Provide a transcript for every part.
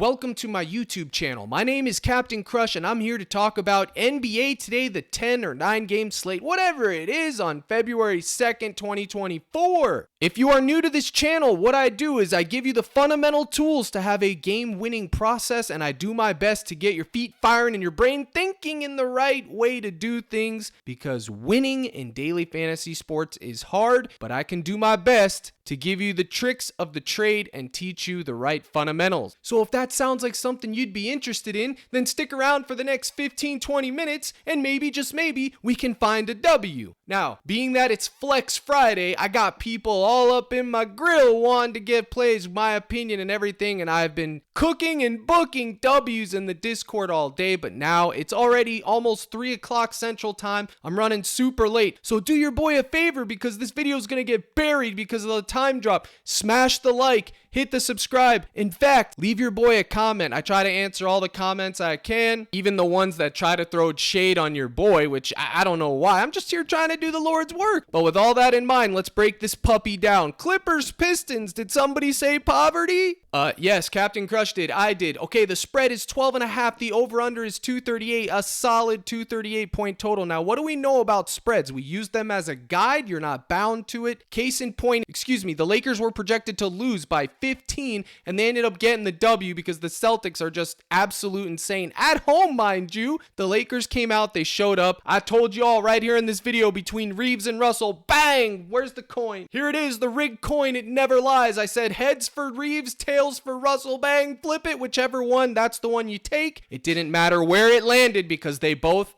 welcome to my YouTube channel. My name is Captain Crush and I'm here to talk about NBA Today, the 10 or 9 game slate, whatever it is, on February 2nd, 2024. If you are new to this channel, what I do is I give you the fundamental tools to have a game-winning process, and I do my best to get your feet firing and your brain thinking in the right way to do things, because winning in daily fantasy sports is hard, but I can do my best to give you the tricks of the trade and teach you the right fundamentals. So if that sounds like something you'd be interested in, then stick around for the next 15-20 minutes and maybe, just maybe, we can find a W. Now, being that it's Flex Friday, I got people all up in my grill wanting to get plays, my opinion and everything, and I've been cooking and booking W's in the Discord all day, but now it's already almost 3 o'clock Central Time. I'm running super late, so do your boy a favor, because this video is going to get buried because of the time drop. Smash the like, hit the subscribe. In fact, leave your boy a comment. I try to answer all the comments I can, even the ones that try to throw shade on your boy, which I don't know why. I'm just here trying to do the Lord's work. But with all that in mind, let's break this puppy down. Clippers, Pistons. Did somebody say poverty? Yes, Captain Crush did. I did. Okay, the spread is 12.5. The over-under is 238. A solid 238 point total. Now, what do we know about spreads? We use them as a guide. You're not bound to it. Case in point, the Lakers were projected to lose by 15, and they ended up getting the W because the Celtics are just absolute insane. At home, mind you. The Lakers came out. They showed up. I told you all right here in this video, between Reeves and Russell, bang! Where's the coin? Here it is, the rigged coin. It never lies. I said heads for Reeves, tails for Russell. Bang, flip it. Whichever one, that's the one you take. It didn't matter where it landed because they both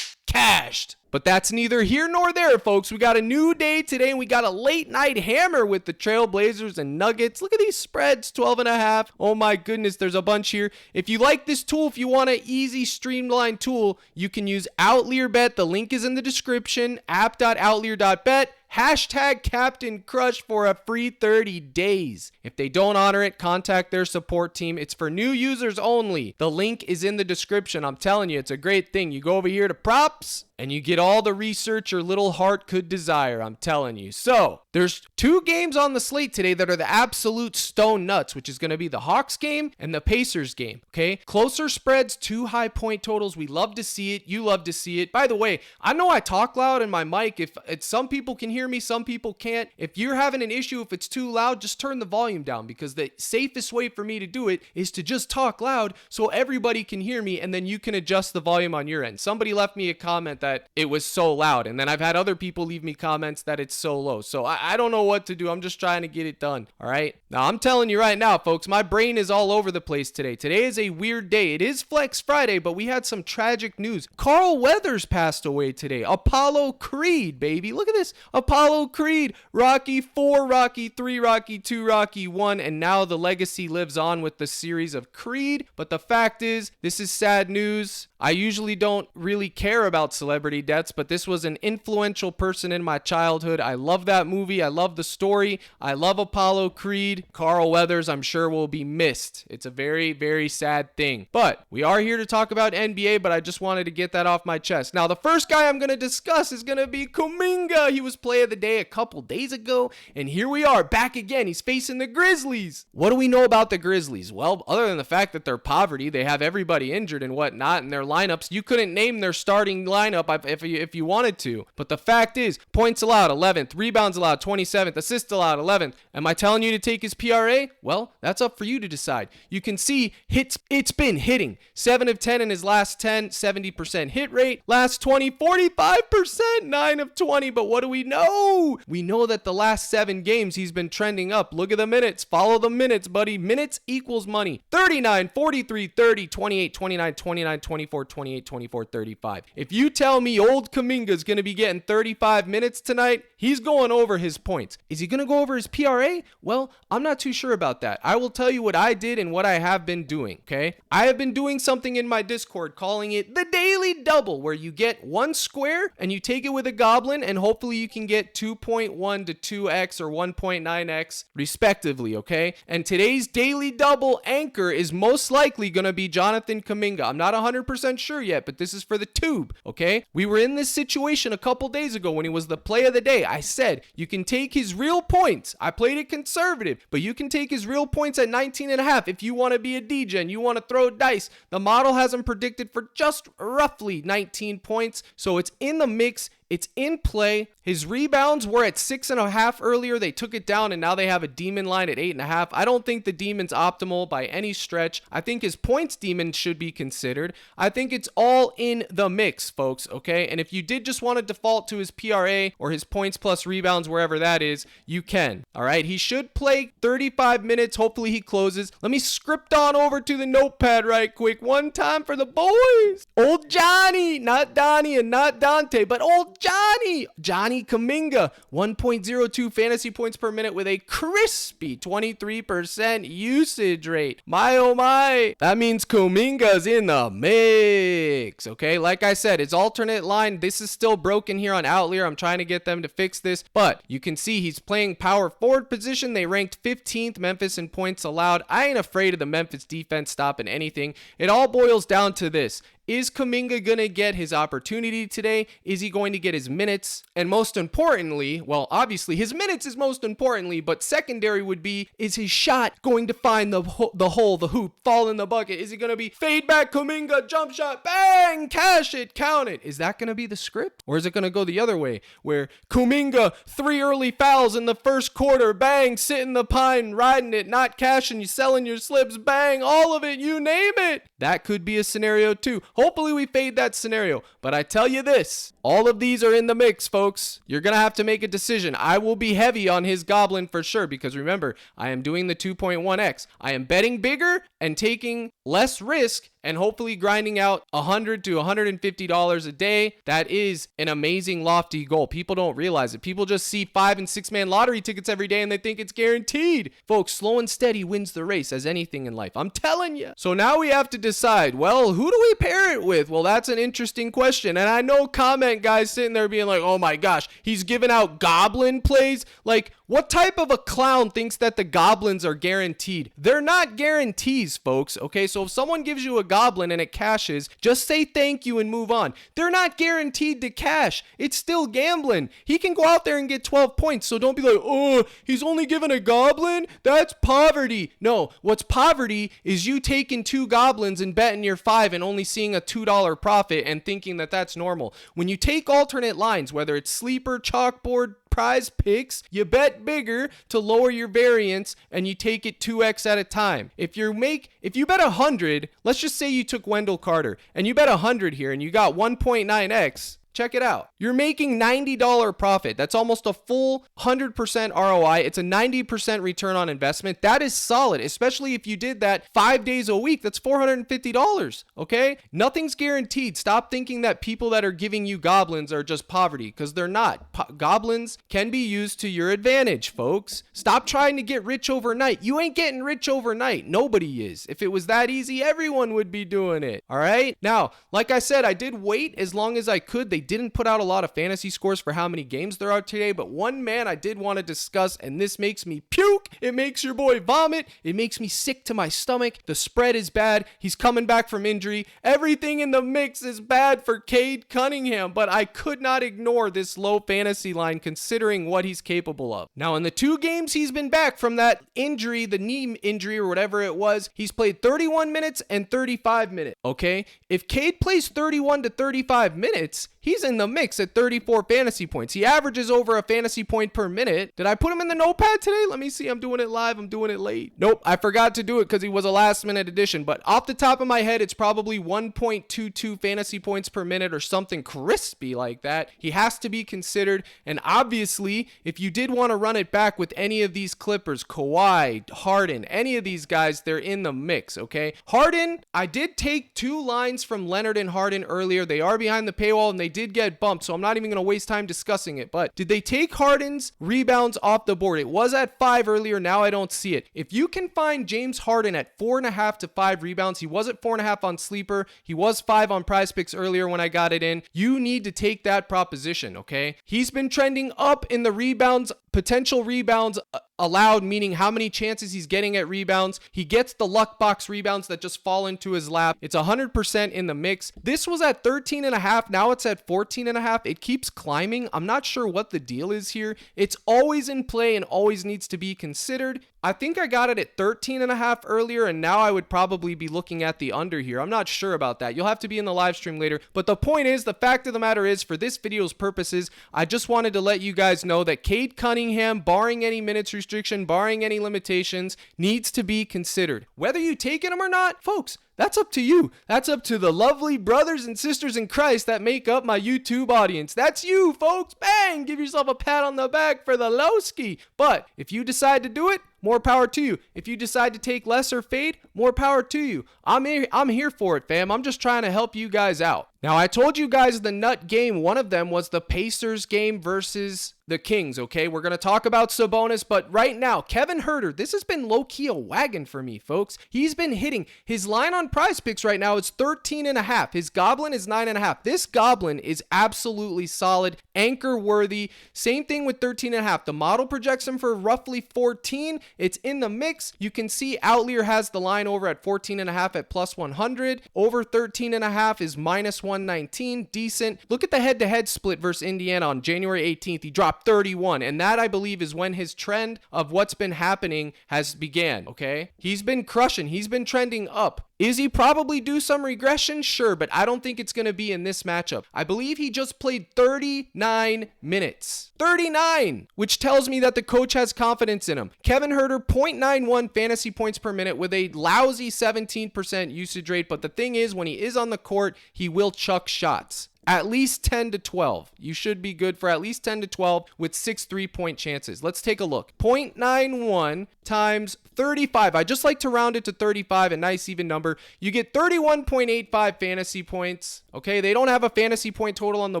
cashed. But that's neither here nor there, folks. We got a new day today, and we got a late night hammer with the Trailblazers and Nuggets. Look at these spreads, 12.5. Oh my goodness, there's a bunch here. If you like this tool, if you want an easy, streamlined tool, you can use Outlier Bet. The link is in the description, app.outlier.bet. Hashtag Captain Crush for a free 30 days. If they don't honor it, contact their support team. It's for new users only. The link is in the description. I'm telling you, it's a great thing. You go over here to props, and you get all the research your little heart could desire. I'm telling you. So, there's 2 games on the slate today that are the absolute stone nuts, which is going to be the Hawks game and the Pacers game, okay? Closer spreads, 2 high point totals. We love to see it. You love to see it. By the way, I know I talk loud in my mic. If it's, some people can hear me, some people can't. If you're having an issue, if it's too loud, just turn the volume down, because the safest way for me to do it is to just talk loud so everybody can hear me, and then you can adjust the volume on your end. Somebody left me a comment that it was so loud, and then I've had other people leave me comments that it's so low. So I don't know what to do. I'm just trying to get it done. All right. Now, I'm telling you right now, folks, my brain is all over the place today. Today is a weird day. It is Flex Friday, but we had some tragic news. Carl Weathers passed away today. Apollo Creed, baby. Look at this. Apollo Creed. Rocky 4, Rocky 3, Rocky 2, Rocky 1, and now the legacy lives on with the series of Creed. But the fact is, this is sad news. I usually don't really care about celebrity deaths, but this was an influential person in my childhood. I love that movie. I love the story. I love Apollo Creed. Carl Weathers, I'm sure, will be missed. It's a very, very sad thing. But we are here to talk about NBA, but I just wanted to get that off my chest. Now, the first guy I'm going to discuss is going to be Kuminga. He was play of the day a couple days ago, and here we are, back again. He's facing the Grizzlies. What do we know about the Grizzlies? Well, other than the fact that they're poverty, they have everybody injured and whatnot, and their lineups, you couldn't name their starting lineup if you wanted to. But the fact is, points allowed 11th, rebounds allowed 27th, assists allowed 11th. Am I telling you to take his PRA? Well, that's up for you to decide. You can see it's been hitting. 7 of 10 in his last 10, 70% hit rate. Last 20, 45%, 9 of 20. But what do we know? We know that the last 7 games he's been trending up. Look at the minutes. Follow the minutes, buddy. Minutes equals money. 39, 43, 30, 28, 29, 29, 24, 28, 24, 35. If you tell me old Kuminga is going to be getting 35 minutes tonight, he's going over his points. Is he going to go over his PRA? Well, I'm not too sure about that. I will tell you what I did and what I have been doing, okay? I have been doing something in my Discord calling it the Daily Double, where you get 1 square and you take it with a goblin, and hopefully you can get get 2.1 to 2x or 1.9x respectively, okay? And today's daily double anchor is most likely going to be Jonathan Kuminga. I'm not 100% sure yet, but this is for the tube, okay? We were in this situation a couple days ago when he was the play of the day. I said you can take his real points. I played it conservative, but you can take his real points at 19.5 if you want to be a DJ and you want to throw dice. The model has him predicted for just roughly 19 points, so it's in the mix. It's in play. His rebounds were at 6.5 earlier. They took it down and now they have a demon line at 8.5. I don't think the demon's optimal by any stretch. I think his points demon should be considered. I think it's all in the mix, folks, okay? And if you did just want to default to his PRA or his points plus rebounds, wherever that is, you can, all right? He should play 35 minutes. Hopefully he closes. Let me script on over to the notepad right quick. One time for the boys. Old Johnny, not Donnie and not Dante, but old Johnny Kuminga, 1.02 fantasy points per minute with a crispy 23% usage rate. My oh my, that means Kuminga's in the mix, okay? Like I said, it's alternate line. This is still broken here on Outlier. I'm trying to get them to fix this, but you can see he's playing power forward position. They ranked 15th Memphis in points allowed. I ain't afraid of the Memphis defense stopping anything. It all boils down to this. Is Kuminga going to get his opportunity today? Is he going to get his minutes? And most importantly, well, obviously his minutes is most importantly, but secondary would be, is his shot going to find the hole, the hoop, fall in the bucket? Is he going to be fade back Kuminga, jump shot, bang, cash it, count it? Is that going to be the script? Or is it going to go the other way where Kuminga, 3 early fouls in the first quarter, bang, sitting the pine, riding it, not cashing, you selling your slips, bang, all of it, you name it. That could be a scenario too. Hopefully we fade that scenario. But I tell you this, all of these are in the mix, folks. You're going to have to make a decision. I will be heavy on his goblin for sure because remember, I am doing the 2.1x. I am betting bigger and taking less risk and hopefully grinding out $100 to $150 a day. That is an amazing lofty goal. People don't realize it. People just see 5 and 6 man lottery tickets every day and they think it's guaranteed. Folks, slow and steady wins the race as anything in life. I'm telling you. So now we have to decide, well, who do we pair it with? Well, that's an interesting question. And I know comment guys sitting there being like, oh my gosh, he's giving out goblin plays. Like, what type of a clown thinks that the goblins are guaranteed? They're not guarantees, folks, okay? So if someone gives you a goblin and it cashes, just say thank you and move on. They're not guaranteed to cash. It's still gambling. He can go out there and get 12 points, so don't be like, oh, he's only given a goblin? That's poverty. No, what's poverty is you taking 2 goblins and betting your 5 and only seeing a $2 profit and thinking that that's normal. When you take alternate lines, whether it's sleeper, chalkboard, PrizePicks, you bet bigger to lower your variance and you take it 2x at a time. If you bet 100, let's just say you took Wendell Carter and you bet 100 here and you got 1.9x. Check it out. You're making $90 profit. That's almost a full 100% ROI. It's a 90% return on investment. That is solid, especially if you did that 5 days a week. That's $450, okay? Nothing's guaranteed. Stop thinking that people that are giving you goblins are just poverty, because they're not. Goblins can be used to your advantage, folks. Stop trying to get rich overnight. You ain't getting rich overnight. Nobody is. If it was that easy, everyone would be doing it, all right? Now, like I said, I did wait as long as I could. They didn't put out a lot of fantasy scores for how many games there are today, but one man I did want to discuss, and this makes me puke. It makes your boy vomit. It makes me sick to my stomach. The spread is bad. He's coming back from injury. Everything in the mix is bad for Cade Cunningham, but I could not ignore this low fantasy line considering what he's capable of. Now, in the 2 games he's been back from that injury, the knee injury or whatever it was, he's played 31 minutes and 35 minutes, okay? If Cade plays 31 to 35 minutes, he's in the mix at 34 fantasy points. He averages over a fantasy point per minute. Did I put him in the notepad today? Let me see. I'm doing it live. I'm doing it late. Nope. I forgot to do it because he was a last minute addition. But off the top of my head, it's probably 1.22 fantasy points per minute or something crispy like that. He has to be considered. And obviously, if you did want to run it back with any of these Clippers, Kawhi, Harden, any of these guys, they're in the mix, okay? Harden, I did take 2 lines from Leonard and Harden earlier. They are behind the paywall and they did did get bumped, so I'm not even going to waste time discussing it. But did they take Harden's rebounds off the board? It was at 5 earlier. Now I don't see it. If you can find James Harden at 4.5 to 5 rebounds, he was at 4.5 on Sleeper. He was 5 on PrizePicks earlier when I got it in. You need to take that proposition, okay? He's been trending up in the rebounds, potential rebounds allowed, meaning how many chances he's getting at rebounds. He gets the luck box rebounds that just fall into his lap. It's 100% in the mix. This was at 13.5. Now it's at 14.5. It keeps climbing. I'm not sure what the deal is here. It's always in play and always needs to be considered. I think I got it at 13.5 earlier, and now I would probably be looking at the under here. I'm not sure about that. You'll have to be in the live stream later. But the point is, the fact of the matter is, for this video's purposes, I just wanted to let you guys know that Cade Cunningham, barring any minutes restriction, barring any limitations, needs to be considered. Whether you take him or not, folks, that's up to you. That's up to the lovely brothers and sisters in Christ that make up my YouTube audience. That's you, folks. Bang! Give yourself a pat on the back for the lowski. But if you decide to do it, more power to you. If you decide to take lesser fade, more power to you. I'm here for it, fam. I'm just trying to help you guys out. Now, I told you guys the nut game. One of them was the Pacers game versus the Kings, okay? We're going to talk about Sabonis, but right now, Kevin Huerter, this has been low-key a wagon for me, folks. He's been hitting. His line on PrizePicks right now is 13.5. His Goblin is 9.5. This Goblin is absolutely solid, anchor-worthy. Same thing with 13.5. The model projects him for roughly 14. It's in the mix. You can see Outlier has the line over at 14.5 at plus 100. Over 13.5 is minus 119. Decent. Look at the head-to-head split versus Indiana on January 18th. He dropped 31, and that, I believe, is when his trend of what's been happening has began, okay? He's been crushing. He's been trending up. Is he probably due some regression? Sure, but I don't think it's going to be in this matchup. I believe he just played 39 minutes. 39! Which tells me that the coach has confidence in him. Kevin Huerter, 0.91 fantasy points per minute with a lousy 17% usage rate, but the thing is, when he is on the court, he will chuck shots. At least 10 to 12. You should be good for at least 10 to 12 with 6 3-point chances. Let's take a look. 0.91 times 35. I just like to round it to 35, a nice even number. You get 31.85 fantasy points. Okay, they don't have a fantasy point total on the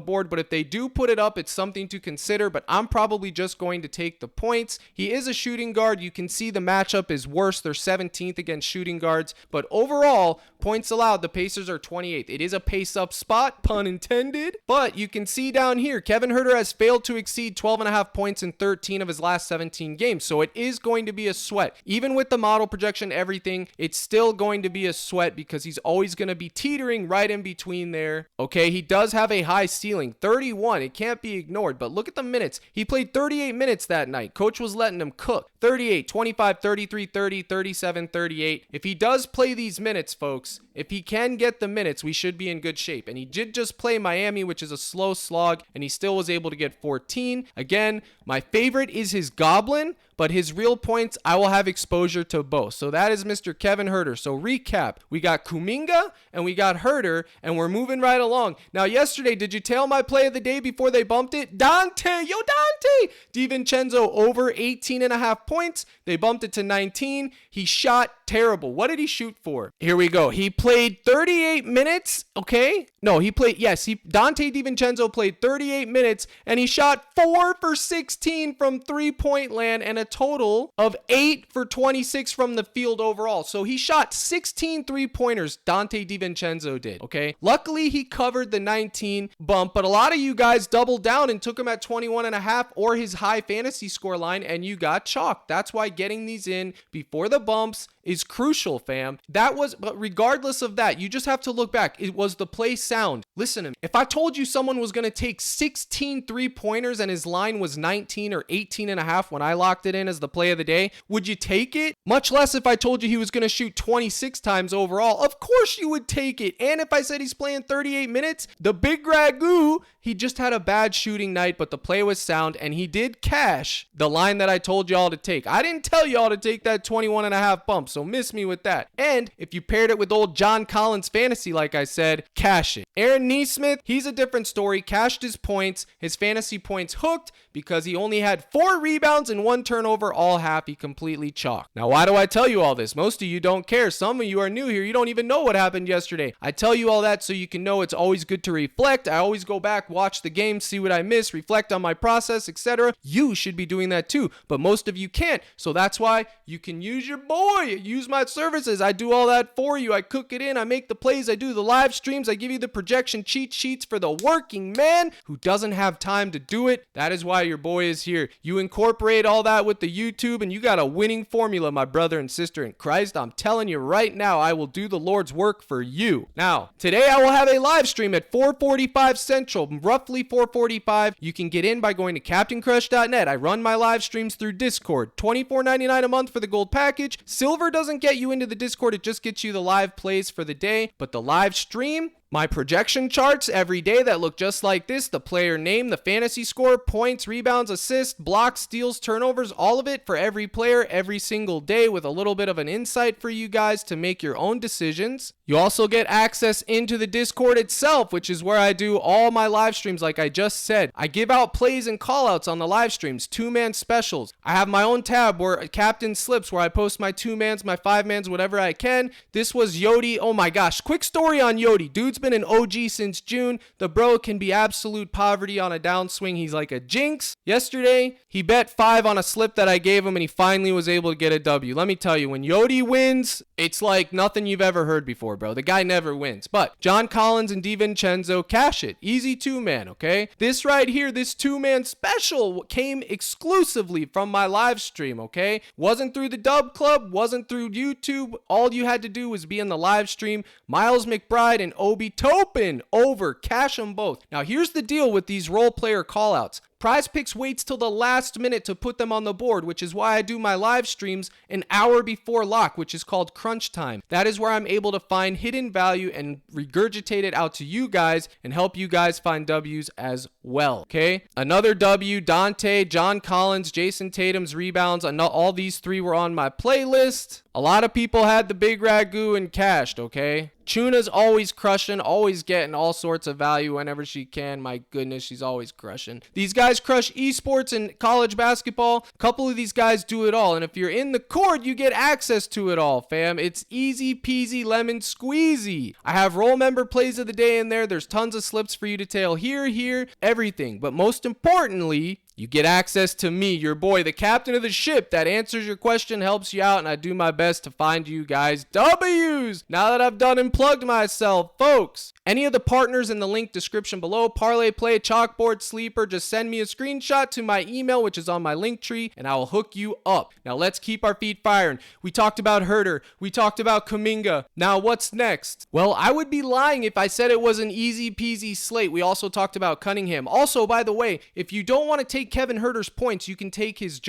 board, but if they do put it up, it's something to consider, but I'm probably just going to take the points. He is a shooting guard. You can see the matchup is worse. They're 17th against shooting guards, but overall, points allowed, the Pacers are 28th. It is a pace-up spot, pun intended, but you can see down here, Kevin Huerter has failed to exceed 12.5 points in 13 of his last 17 games, so it is going to be a sweat. Even with the model projection, everything, it's still going to be a sweat because he's always going to be teetering right in between there. Okay, he does have a high ceiling, 31. It can't be ignored, but look at the minutes. He played 38 minutes that night. Coach was letting him cook. 38, 25, 33, 30, 37, 38. If he does play these minutes, folks, if he can get the minutes, we should be in good shape. And he did just play Miami, which is a slow slog, and he still was able to get 14. Again, my favorite is his Goblin, but his real points, I will have exposure to both. So that is Mr. Kevin Huerter. So recap, we got Kuminga and we got Huerter, and we're moving right along. Now, yesterday, did you tail my play of the day before they bumped it? Dante DiVincenzo over 18.5 points. They bumped it to 19. He shot terrible. What did he shoot for? Here we go. He played 38 minutes. Okay. No, Dante DiVincenzo played 38 minutes and he shot 4 for 16 from 3-point land and a total of 8 for 26 from the field overall. So he shot 16 3-pointers. Dante DiVincenzo did. Okay. Luckily, he covered the 19 bump, but a lot of you guys doubled down and took him at 21.5 or his high fantasy score line, and you got chalked. That's why getting these in before the bumps is crucial, fam. But regardless of that, you just have to look back. It was the play sound. Listen to me. If I told you someone was going to take 16 3-pointers and his line was 19 or 18.5 when I locked it in as the play of the day, would you take it? Much less if I told you he was going to shoot 26 times overall. Of course you would take it. And if I said he's playing 38 minutes, the big ragu, he just had a bad shooting night, but the play was sound, and he did cash the line that I told y'all to take. I didn't tell y'all to take that 21.5 bump, so so miss me with that. And if you paired it with old John Collins fantasy, like I said, cash it. Aaron Nesmith, he's a different story. Cashed his points, his fantasy points hooked because he only had 4 rebounds and 1 turnover all half. He completely chalked. Now, why do I tell you all this? Most of you don't care. Some of you are new here. You don't even know what happened yesterday. I tell you all that so you can know it's always good to reflect. I always go back, watch the game, see what I missed, reflect on my process, etc. You should be doing that too, but most of you can't. So that's why you can use your boy. Use my services. I do all that for you. I cook it in. I make the plays. I do the live streams. I give you the projection cheat sheets for the working man who doesn't have time to do it. That is why your boy is here. You incorporate all that with the YouTube and you got a winning formula, my brother and sister in Christ. I'm telling you right now, I will do the Lord's work for you. Now, today I will have a live stream at 4:45 Central, roughly 4:45. You can get in by going to CaptainCrush.net. I run my live streams through Discord. $24.99 a month for the gold package. Silver doesn't get you into the Discord. It just gets you the live plays for the day. But the live stream, my projection charts every day that look just like this, the player name, the fantasy score, points, rebounds, assists, blocks, steals, turnovers, all of it for every player every single day with a little bit of an insight for you guys to make your own decisions. You also get access into the Discord itself, which is where I do all my live streams like I just said. I give out plays and callouts on the live streams, 2-man specials. I have my own tab where Captain Slips where I post my 2-mans, my 5-mans, whatever I can. This was Yodi. Oh my gosh, quick story on Yodi. Dude's been an OG since June. The bro can be absolute poverty on a downswing. He's like a jinx. Yesterday, he bet 5 on a slip that I gave him and he finally was able to get a W. Let me tell you, when Yodi wins, it's like nothing you've ever heard before, bro. The guy never wins. But John Collins and DiVincenzo, cash it. Easy 2-man, okay? This right here, this 2-man special came exclusively from my live stream, okay? Wasn't through the Dub Club, wasn't through YouTube. All you had to do was be in the live stream. Miles McBride and Obi Toppin over. Cash them both. Now, here's the deal with these role player callouts. PrizePicks waits till the last minute to put them on the board, which is why I do my live streams an hour before lock, which is called crunch time. That is where I'm able to find hidden value and regurgitate it out to you guys and help you guys find W's as well, okay? Another W, Dante, John Collins, Jason Tatum's rebounds. All these 3 were on my playlist. A lot of people had the big ragu and cashed, okay? Chuna's always crushing, always getting all sorts of value whenever she can. My goodness, she's always crushing. These guys crush esports and college basketball. A couple of these guys do it all. And if you're in the court, you get access to it all, fam. It's easy peasy lemon squeezy. I have role member plays of the day in there. There's tons of slips for you to tail here, everything. But most importantly, you get access to me, your boy, the captain of the ship that answers your question, helps you out, and I do my best to find you guys W's. Now that I've done and plugged myself, folks, any of the partners in the link description below, Parlay Play, Chalkboard, Sleeper, just send me a screenshot to my email, which is on my link tree, and I will hook you up. Now let's keep our feet firing. We talked about Herder. We talked about Kuminga. Now what's next? Well, I would be lying if I said it was an easy peasy slate. We also talked about Cunningham. Also, by the way, if you don't want to take Kevin Herder's points, you can take his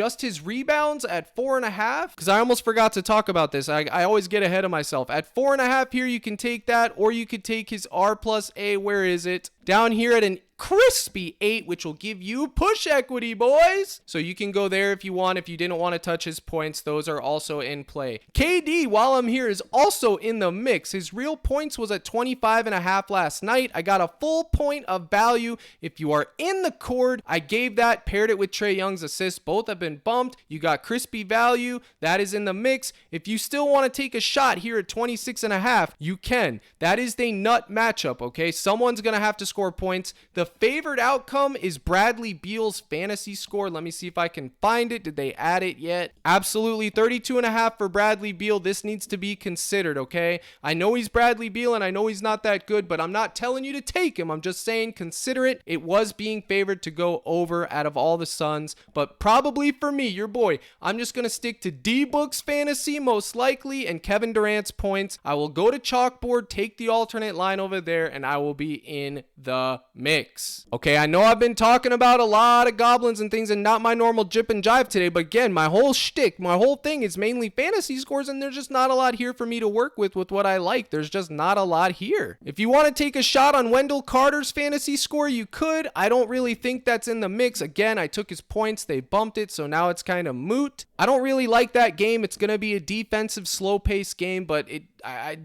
rebounds at 4.5, because I almost forgot to talk about this. I always get ahead of myself. At 4.5 here, you can take that, or you could take his R+A. Where is it? Down here at an crispy 8, which will give you push equity, boys. So you can go there if you want. If you didn't want to touch his points, those are also in play. KD, while I'm here, is also in the mix. His real points was at 25.5 last night. I got a full point of value. If you are in the cord, I gave that, paired it with Trae Young's assist. Both have been bumped. You got crispy value. That is in the mix. If you still want to take a shot here at 26.5, you can. That is the nut matchup, okay? Someone's going to have to score points. The favored outcome is Bradley Beal's fantasy score. Let me see if I can find it. Did they add it yet? Absolutely, 32.5 for Bradley Beal. This needs to be considered, okay? I know he's Bradley Beal and I know he's not that good, but I'm not telling you to take him. I'm just saying consider it. It was being favored to go over out of all the Suns, but probably for me, your boy, I'm just going to stick to D-Book's fantasy most likely and Kevin Durant's points. I will go to Chalkboard, take the alternate line over there, and I will be in the mix. mix. Okay, I know I've been talking about a lot of goblins and things and not my normal jip and jive today, but again, my whole shtick, my whole thing is mainly fantasy scores, and there's just not a lot here for me to work with what I like. There's just not a lot here. If you want to take a shot on Wendell Carter's fantasy score, you could. I don't really think that's in the mix. Again, I took his points, they bumped it, so now it's kind of moot. I don't really like that game. It's going to be a defensive, slow-paced game, but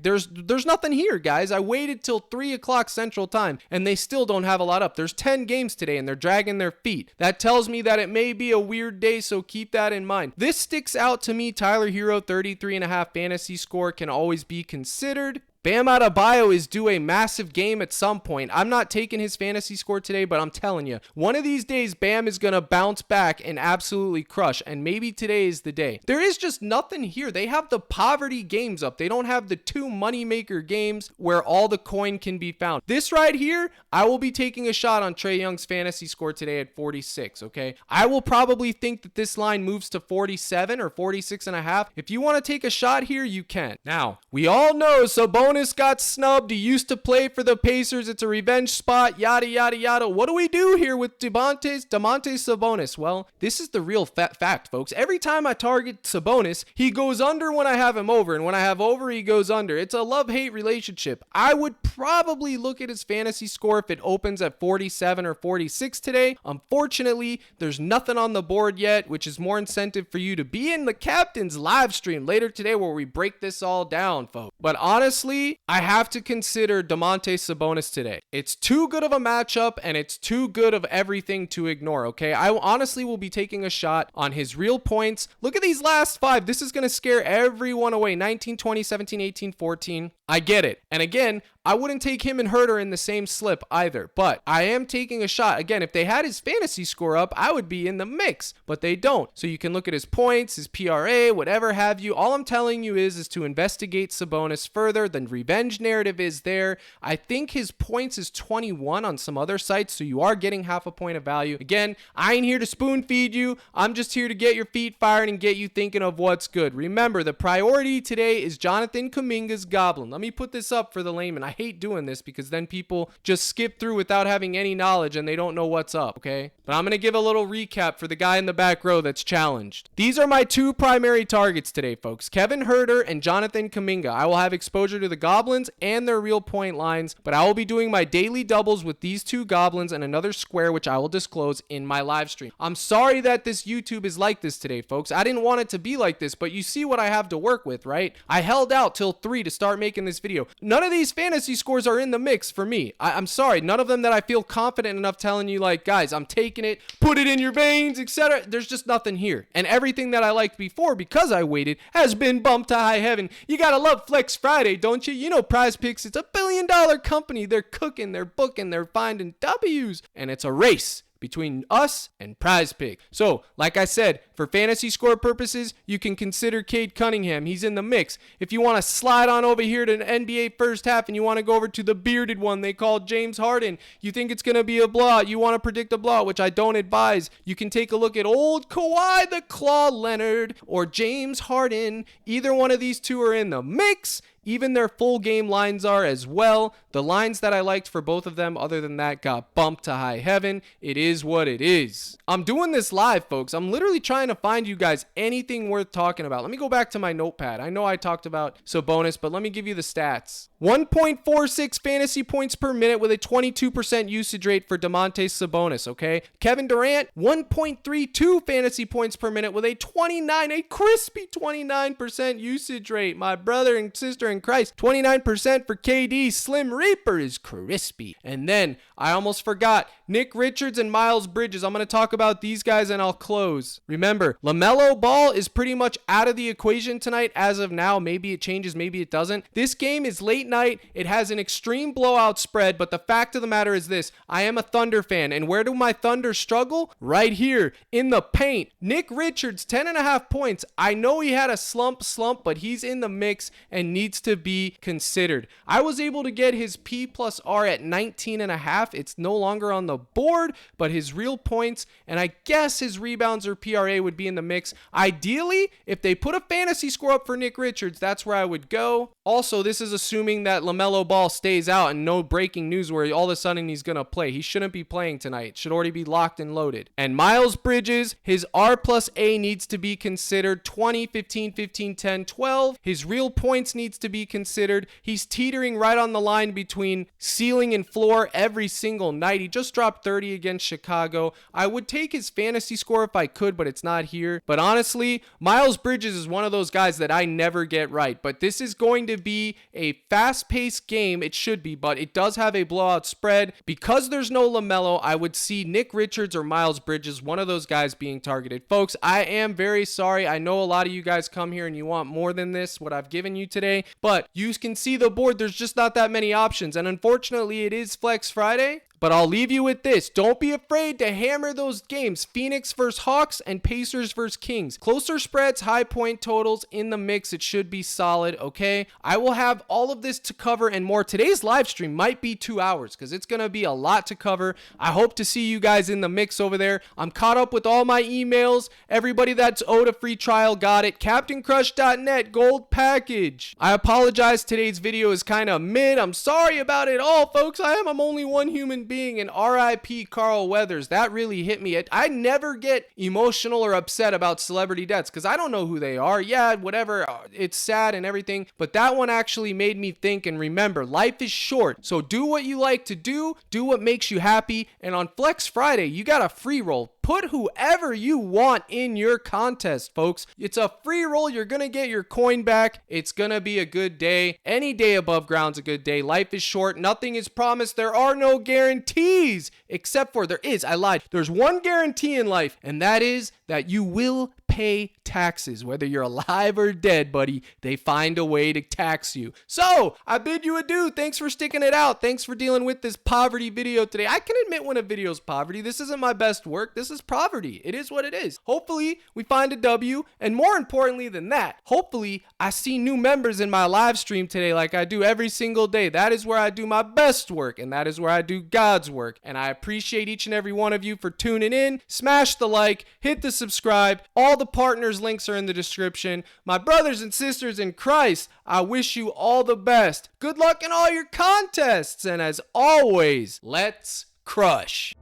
there's nothing here, guys. I waited till 3 o'clock Central Time, and they still don't have a lot up. There's 10 games today, and they're dragging their feet. That tells me that it may be a weird day, so keep that in mind. This sticks out to me. Tyler Hero, 33.5 fantasy score can always be considered. Bam Adebayo is due a massive game at some point. I'm not taking his fantasy score today, but I'm telling you, one of these days, Bam is going to bounce back and absolutely crush, and maybe today is the day. There is just nothing here. They have the poverty games up. They don't have the 2 moneymaker games where all the coin can be found. This right here, I will be taking a shot on Trae Young's fantasy score today at 46, okay? I will probably think that this line moves to 47 or 46.5. If you want to take a shot here, you can. Now, we all know Sabonis got snubbed. He used to play for the Pacers. It's a revenge spot, yada, yada, yada. What do we do here with Domantas Sabonis? Well, this is the real fact, folks. Every time I target Sabonis, he goes under when I have him over, and when I have over, he goes under. It's a love-hate relationship. I would probably look at his fantasy score if it opens at 47 or 46 today. Unfortunately, there's nothing on the board yet, which is more incentive for you to be in the captain's live stream later today where we break this all down, folks. But honestly, I have to consider Domantas Sabonis today. It's too good of a matchup, and it's too good of everything to ignore, okay? I honestly will be taking a shot on his real points. Look at these last 5. This is going to scare everyone away. 19, 20, 17, 18, 14. I get it. And again, I wouldn't take him and Herder in the same slip either, but I am taking a shot. Again, if they had his fantasy score up, I would be in the mix, but they don't. So you can look at his points, his PRA, whatever have you. All I'm telling you is to investigate Sabonis further. The revenge narrative is there. I think his points is 21 on some other sites, so you are getting half a point of value. Again, I ain't here to spoon feed you. I'm just here to get your feet fired and get you thinking of what's good. Remember, the priority today is Jonathan Kuminga's Goblin. Let me put this up for the layman. I hate doing this because then people just skip through without having any knowledge and they don't know what's up, okay? But I'm going to give a little recap for the guy in the back row that's challenged. These are my 2 primary targets today, folks. Kevin Herder and Jonathan Kuminga. I will have exposure to the Goblins and their real point lines, but I will be doing my daily doubles with these 2 Goblins and another square, which I will disclose in my live stream. I'm sorry that this YouTube is like this today, folks. I didn't want it to be like this, but you see what I have to work with, right? I held out till 3 to start making this video. None of these fantasy scores are in the mix for me. I'm sorry. None of them that I feel confident enough telling you, like, guys, I'm taking it, put it in your veins, etc. There's just nothing here. And everything that I liked before, because I waited, has been bumped to high heaven. You gotta love Flex Friday, don't you? You know PrizePicks, it's a $1 billion company. They're cooking, they're booking, they're finding W's. And it's a race between us and PrizePicks. So, like I said, for fantasy score purposes, you can consider Cade Cunningham. He's in the mix. If you want to slide on over here to the NBA first half and you want to go over to the bearded one they call James Harden, you think it's going to be a blowout, you want to predict a blowout, which I don't advise, you can take a look at old Kawhi the Claw Leonard or James Harden. Either one of these 2 are in the mix. Even their full game lines are as well. The lines that I liked for both of them, other than that, got bumped to high heaven. It is what it is. I'm doing this live, folks. I'm literally trying to find you guys anything worth talking about. Let me go back to my notepad. I know I talked about Sabonis, but let me give you the stats. 1.46 fantasy points per minute with a 22% usage rate for Domantas Sabonis, okay? Kevin Durant, 1.32 fantasy points per minute with a crispy 29% usage rate. My brother and sister in Christ, 29% for KD. Slim Reaper is crispy. And then, I almost forgot, Nick Richards and Miles Bridges. I'm going to talk about these guys and I'll close. Remember, LaMelo Ball is pretty much out of the equation tonight as of now. Maybe it changes, maybe it doesn't. This game is late night. It has an extreme blowout spread, but the fact of the matter is this. I am a Thunder fan, and where do my Thunder struggle? Right here, in the paint. Nick Richards, 10.5 points. I know he had a slump, but he's in the mix and needs to be considered. I was able to get his P plus R at 19.5. It's no longer on the board, but his real points, and I guess his rebounds or PRA would be in the mix. Ideally, if they put a fantasy score up for Nick Richards, that's where I would go. Also, this is assuming that LaMelo Ball stays out and no breaking news where all of a sudden he's going to play. He shouldn't be playing tonight. It should already be locked and loaded. And Miles Bridges, his R plus A needs to be considered 20, 15, 15, 10, 12. His real points needs to be considered. He's teetering right on the line between ceiling and floor every single night. He just dropped 30 against Chicago. I would take his fantasy score if I could, but it's not here. But honestly, Miles Bridges is one of those guys that I never get right. But this is going to be a fast-paced game. It should be, but it does have a blowout spread. Because there's no LaMelo, I would see Nick Richards or Miles Bridges, one of those guys being targeted. Folks, I am very sorry. I know a lot of you guys come here and you want more than this, what I've given you today, but you can see the board. There's just not that many options, and unfortunately, it is Flex Friday. But I'll leave you with this. Don't be afraid to hammer those games. Phoenix versus Hawks and Pacers versus Kings. Closer spreads, high point totals in the mix. It should be solid, okay? I will have all of this to cover and more. Today's live stream might be 2 hours because it's going to be a lot to cover. I hope to see you guys in the mix over there. I'm caught up with all my emails. Everybody that's owed a free trial got it. CaptainCrush.net gold package. I apologize. Today's video is kind of mid. I'm sorry about it all, folks. I'm only one human being. And RIP Carl Weathers, that really hit me. I never get emotional or upset about celebrity deaths because I don't know who they are. Yeah, whatever, it's sad and everything, but that one actually made me think and remember, life is short, so do what you like to do what makes you happy, and on Flex Friday, you got a free roll. Put whoever you want in your contest, folks. It's a free roll. You're going to get your coin back. It's going to be a good day. Any day above ground's a good day. Life is short. Nothing is promised. There are no guarantees, except for I lied. There's one guarantee in life, and that is that you will pay taxes. Whether you're alive or dead, buddy, they find a way to tax you. So, I bid you adieu. Thanks for sticking it out. Thanks for dealing with this poverty video today. I can admit when a video's poverty. This isn't my best work. This is poverty. It is what it is. Hopefully, we find a W, and more importantly than that, hopefully, I see new members in my live stream today like I do every single day. That is where I do my best work, and that is where I do God's work. And I appreciate each and every one of you for tuning in. Smash the like, hit the subscribe. All the partners' links are in the description. My brothers and sisters in Christ, I wish you all the best. Good luck in all your contests, and as always, let's crush.